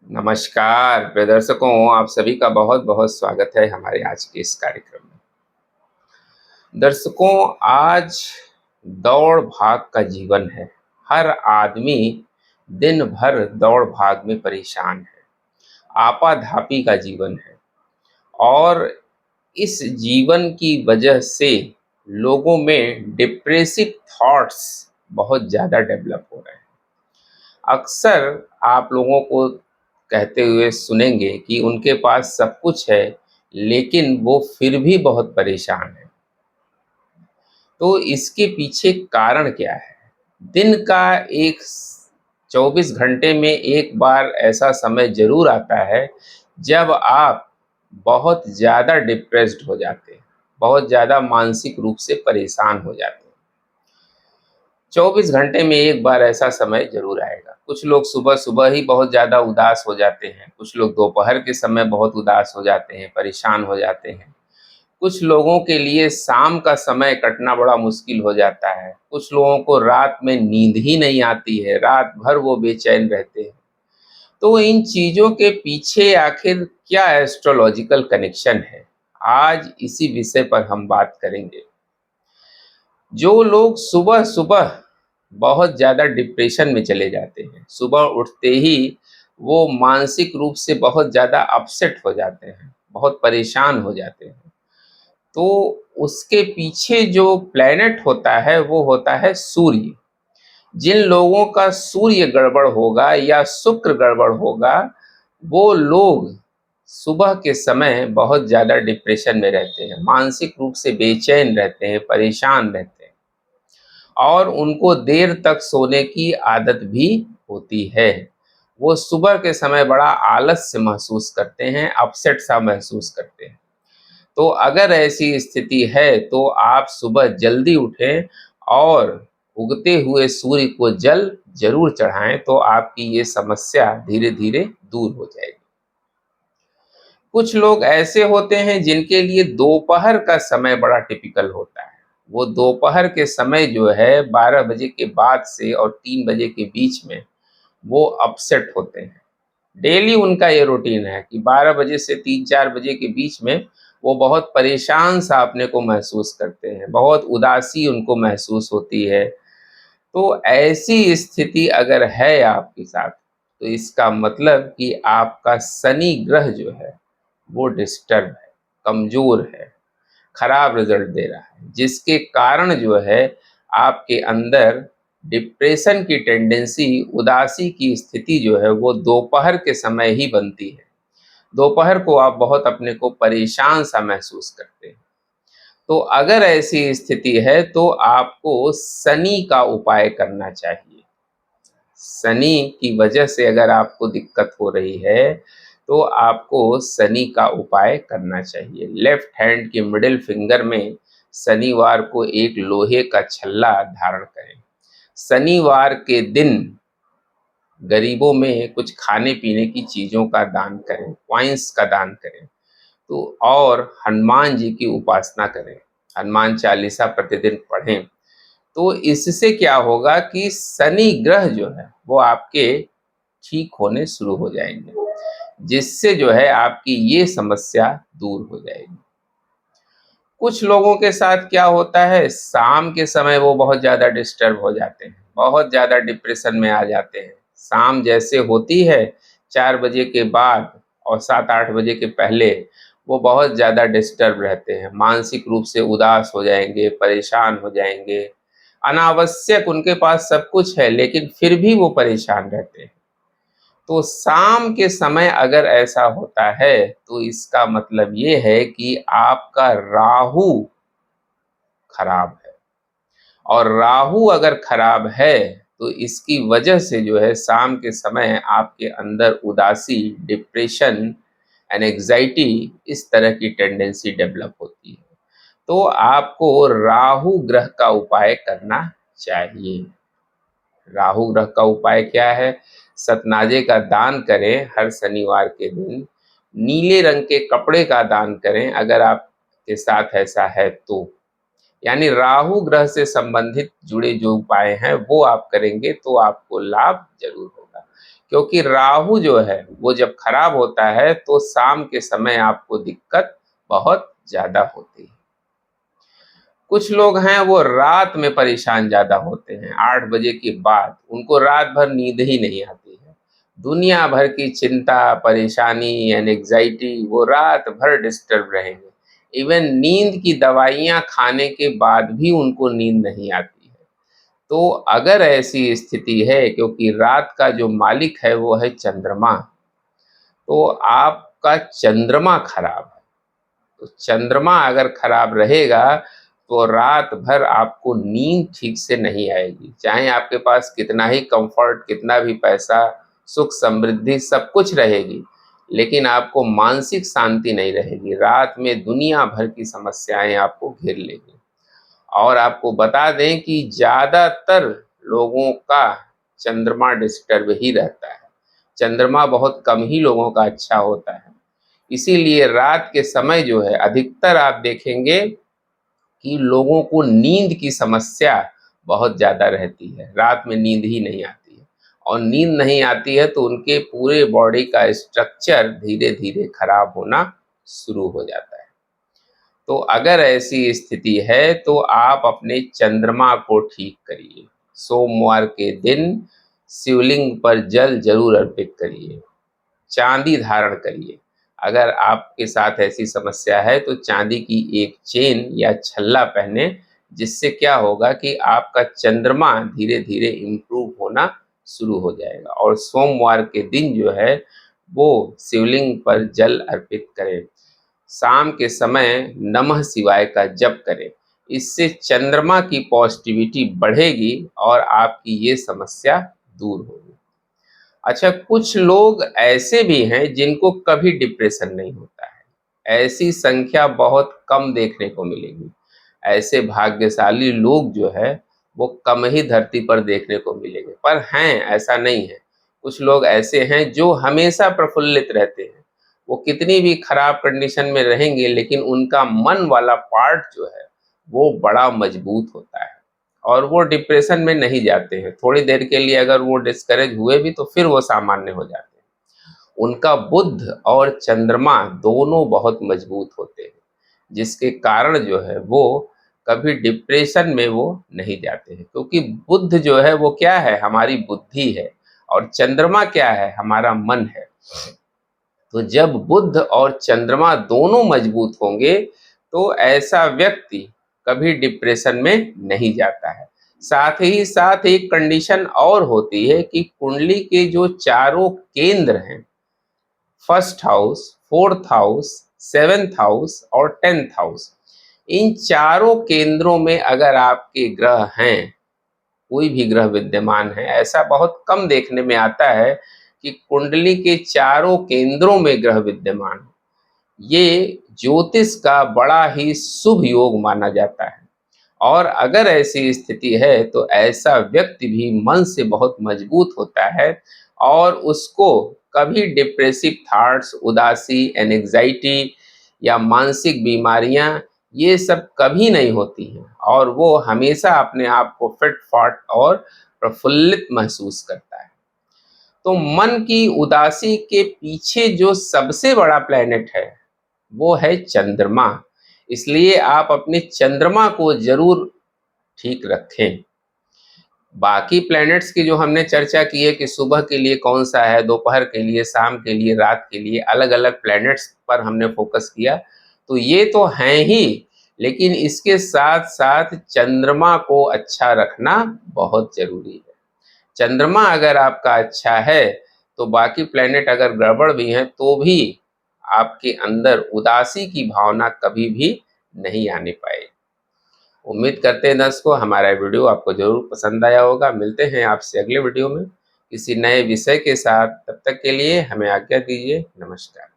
नमस्कार प्रिय दर्शकों, आप सभी का बहुत-बहुत स्वागत है हमारे आज के इस कार्यक्रम में। दर्शकों, आज दौड़-भाग का जीवन है। हर आदमी दिन भर दौड़-भाग में परेशान है। आपा-धापी का जीवन है और इस जीवन की वजह से लोगों में डिप्रेसिव थॉट्स बहुत ज़्यादा डेवलप हो रहे हैं। अक्सर आप लोगों को कहते हुए सुनेंगे कि उनके पास सब कुछ है, लेकिन वो फिर भी बहुत परेशान हैं। तो इसके पीछे कारण क्या है? दिन का एक 24 घंटे में एक बार ऐसा समय ज़रूर आता है, जब आप बहुत ज़्यादा डिप्रेस्ड हो जाते हैं, बहुत ज़्यादा मानसिक रूप से परेशान हो जाते हैं। 24 घंटे में एक बार ऐसा समय ज़रूर आएगा। कुछ लोग सुबह-सुबह ही बहुत ज़्यादा उदास हो जाते हैं, कुछ लोग दोपहर के समय बहुत उदास हो जाते हैं, परेशान हो जाते हैं। कुछ लोगों के लिए शाम का समय कटना बड़ा मुश्किल हो जाता है, कुछ लोगों को रात में नींद ही नहीं आती है, रात भर वो बेचैन रहते हैं। तो इन चीज़ों के पीछे आखिर क्या एस्ट्रोलॉजिकल कनेक्शन है? आज इसी विषय पर हम बात करेंगे। जो लोग सुबह-सुबह बहुत ज़्यादा डिप्रेशन में चले जाते हैं, सुबह उठते ही वो मानसिक रूप से बहुत ज़्यादा अपसेट हो जाते हैं, बहुत परेशान हो जाते हैं। तो उसके पीछे जो प्लैनेट होता है, वो होता है सूर्य। जिन लोगों का सूर्य गड़बड़ होगा या शुक्र गड़बड़ होगा, वो लोग सुबह के समय बहुत ज़्यादा डिप्रेशन में रहते हैं, मानसिक रूप से बेचैन रहते हैं, परेशान रहते हैं। और उनको देर तक सोने की आदत भी होती है। वो सुबह के समय बड़ा आलस्य महसूस करते हैं, अपसेट सा महसूस करते हैं। तो अगर ऐसी स्थिति है तो आप सुबह जल्दी उठें और उगते हुए सूर्य को जल ज़रूर चढ़ाएँ, तो आपकी ये समस्या धीरे-धीरे दूर हो जाएगी। कुछ लोग ऐसे होते हैं जिनके लिए दोपहर का समय बड़ा टिपिकल होता है। वो दोपहर के समय जो है 12 बजे के बाद से और 3 बजे के बीच में वो अपसेट होते हैं। डेली उनका ये रूटीन है कि 12 बजे से 3-4 बजे के बीच में वो बहुत परेशान सा अपने को महसूस करते हैं, बहुत उदासी उनको महसूस होती है। तो ऐसी स्थिति अगर है आपके साथ, तो इसका मतलब कि आपका शनि ग्रह जो है वो डिस्टर्ब है, कमज़ोर है, खराब रिज़ल्ट दे रहा है, जिसके कारण जो है आपके अंदर डिप्रेशन की टेंडेंसी, उदासी की स्थिति जो है वो दोपहर के समय ही बनती है। दोपहर को आप बहुत अपने को परेशान-सा महसूस करते हैं। तो अगर ऐसी स्थिति है तो आपको शनि का उपाय करना चाहिए। शनि की वजह से अगर आपको दिक्कत हो रही है, तो आपको शनि का उपाय करना चाहिए। लेफ्ट हैंड के मिडल फिंगर में शनिवार को एक लोहे का छल्ला धारण करें। शनिवार के दिन गरीबों में कुछ खाने-पीने की चीज़ों का दान करें, कॉइन्स का दान करें। तो और हनुमान जी की उपासना करें, हनुमान चालीसा प्रतिदिन पढ़ें। तो इससे क्या होगा कि शनि ग्रह जो है वो आपके ठीक होने शुरू हो जाएंगे, जिससे जो है आपकी ये समस्या दूर हो जाएगी। कुछ लोगों के साथ क्या होता है, शाम के समय वो बहुत ज़्यादा डिस्टर्ब हो जाते हैं, बहुत ज़्यादा डिप्रेशन में आ जाते हैं। शाम जैसे होती है 4 बजे के बाद और 7-8 बजे के पहले वो बहुत ज़्यादा डिस्टर्ब रहते हैं, मानसिक रूप से उदास हो जाएँगे, परेशान हो जाएँगे। अनावश्यक उनके पास सब कुछ है, लेकिन फिर भी वो परेशान रहते हैं। तो शाम के समय अगर ऐसा होता है, तो इसका मतलब ये है कि आपका राहु खराब है, और राहु अगर खराब है, तो इसकी वजह से जो है शाम के समय आपके अंदर उदासी, डिप्रेशन एंड एंग्ज़ायटी इस तरह की टेंडेंसी डेवलप होती है। तो आपको राहु ग्रह का उपाय करना चाहिए। राहु ग्रह का उपाय क्या है? सतनाजे का दान करें हर शनिवार के दिन। नीले रंग के कपड़े का दान करें अगर आपके साथ ऐसा है तो। यानी राहु ग्रह से संबंधित जुड़े जो उपाय हैं वो आप करेंगे तो आपको लाभ ज़रूर होगा। क्योंकि राहु जो है वो जब खराब होता है तो शाम के समय आपको दिक्कत बहुत ज़्यादा होती है। कुछ लोग हैं वो रात में परेशान ज़्यादा होते हैं, 8 बजे के बाद उनको रात भर नींद ही नहीं आती है। दुनिया भर की चिंता, परेशानी, एंग्जाइटी, वो रात भर डिस्टर्ब रहेंगे। इवन नींद की दवाइयाँ खाने के बाद भी उनको नींद नहीं आती है। तो अगर ऐसी स्थिति है, क्योंकि रात का जो मालिक है वो है चंद्रमा, तो आपका चंद्रमा खराब है। तो चंद्रमा अगर खराब रहेगा तो रात भर आपको नींद ठीक से नहीं आएगी, चाहे आपके पास कितना ही कंफर्ट, कितना भी पैसा, सुख समृद्धि सब कुछ रहेगी, लेकिन आपको मानसिक शांति नहीं रहेगी। रात में दुनिया भर की समस्याएं आपको घेर लेंगी। और आपको बता दें कि ज़्यादातर लोगों का चंद्रमा डिस्टर्ब ही रहता है। चंद्रमा बहुत कम ही लोगों का अच्छा होता है। इसीलिए रात के समय जो है अधिकतर आप देखेंगे कि लोगों को नींद की समस्या बहुत ज़्यादा रहती है। रात में नींद ही नहीं आती है, और नींद नहीं आती है तो उनके पूरे बॉडी का स्ट्रक्चर धीरे धीरे खराब होना शुरू हो जाता है। तो अगर ऐसी स्थिति है तो आप अपने चंद्रमा को ठीक करिए। सोमवार के दिन शिवलिंग पर जल जरूर अर्पित करिए, चांदी धारण करिए। अगर आपके साथ ऐसी समस्या है तो चांदी की एक चेन या छल्ला पहने, जिससे क्या होगा कि आपका चंद्रमा धीरे धीरे इम्प्रूव होना शुरू हो जाएगा। और सोमवार के दिन जो है वो शिवलिंग पर जल अर्पित करें। शाम के समय नमः शिवाय का जप करें। इससे चंद्रमा की पॉजिटिविटी बढ़ेगी और आपकी ये समस्या दूर होगी। अच्छा, कुछ लोग ऐसे भी हैं जिनको कभी डिप्रेशन नहीं होता है। ऐसी संख्या बहुत कम देखने को मिलेगी। ऐसे भाग्यशाली लोग जो है वो कम ही धरती पर देखने को मिलेंगे, पर हैं, ऐसा नहीं है। कुछ लोग ऐसे हैं जो हमेशा प्रफुल्लित रहते हैं। वो कितनी भी खराब कंडीशन में रहेंगे लेकिन उनका मन वाला पार्ट जो है वो बड़ा मजबूत होता है, और वो डिप्रेशन में नहीं जाते हैं। थोड़ी देर के लिए अगर वो डिस्करेज हुए भी तो फिर वो सामान्य हो जाते हैं। उनका बुध और चंद्रमा दोनों बहुत मजबूत होते हैं, जिसके कारण जो है वो कभी डिप्रेशन में वो नहीं जाते हैं। क्योंकि बुध जो है वो क्या है, हमारी बुद्धि है, और चंद्रमा क्या है, हमारा मन है। तो जब बुध और चंद्रमा दोनों मजबूत होंगे तो ऐसा व्यक्ति कभी डिप्रेशन में नहीं जाता है। साथ ही साथ एक कंडीशन और होती है कि कुंडली के जो चारों केंद्र हैं, first house, fourth house, seventh house और 10th हाउस, इन चारों केंद्रों में अगर आपके ग्रह हैं, कोई भी ग्रह विद्यमान है, ऐसा बहुत कम देखने में आता है कि कुंडली के चारों केंद्रों में ग्रह विद्यमान है। ये ज्योतिष का बड़ा ही शुभ योग माना जाता है। और अगर ऐसी स्थिति है तो ऐसा व्यक्ति भी मन से बहुत मजबूत होता है, और उसको कभी डिप्रेसिव थॉट्स, उदासी, एंग्जाइटी या मानसिक बीमारियां, ये सब कभी नहीं होती हैं, और वो हमेशा अपने आप को फिट फाट और प्रफुल्लित महसूस करता है। तो मन की उदासी के पीछे जो सबसे बड़ा प्लेनेट है वो है चंद्रमा। इसलिए आप अपने चंद्रमा को जरूर ठीक रखें। बाकी प्लैनेट्स की जो हमने चर्चा की है कि सुबह के लिए कौन सा है, दोपहर के लिए, शाम के लिए, रात के लिए, अलग अलग प्लैनेट्स पर हमने फोकस किया, तो ये तो हैं ही, लेकिन इसके साथ साथ चंद्रमा को अच्छा रखना बहुत जरूरी है। चंद्रमा अगर आपका अच्छा है तो बाकी प्लैनेट अगर गड़बड़ भी हैं तो भी आपके अंदर उदासी की भावना कभी भी नहीं आने पाएगी। उम्मीद करते हैं दर्शकों हमारा वीडियो आपको जरूर पसंद आया होगा। मिलते हैं आपसे अगले वीडियो में किसी नए विषय के साथ। तब तक के लिए हमें आज्ञा दीजिए। नमस्कार।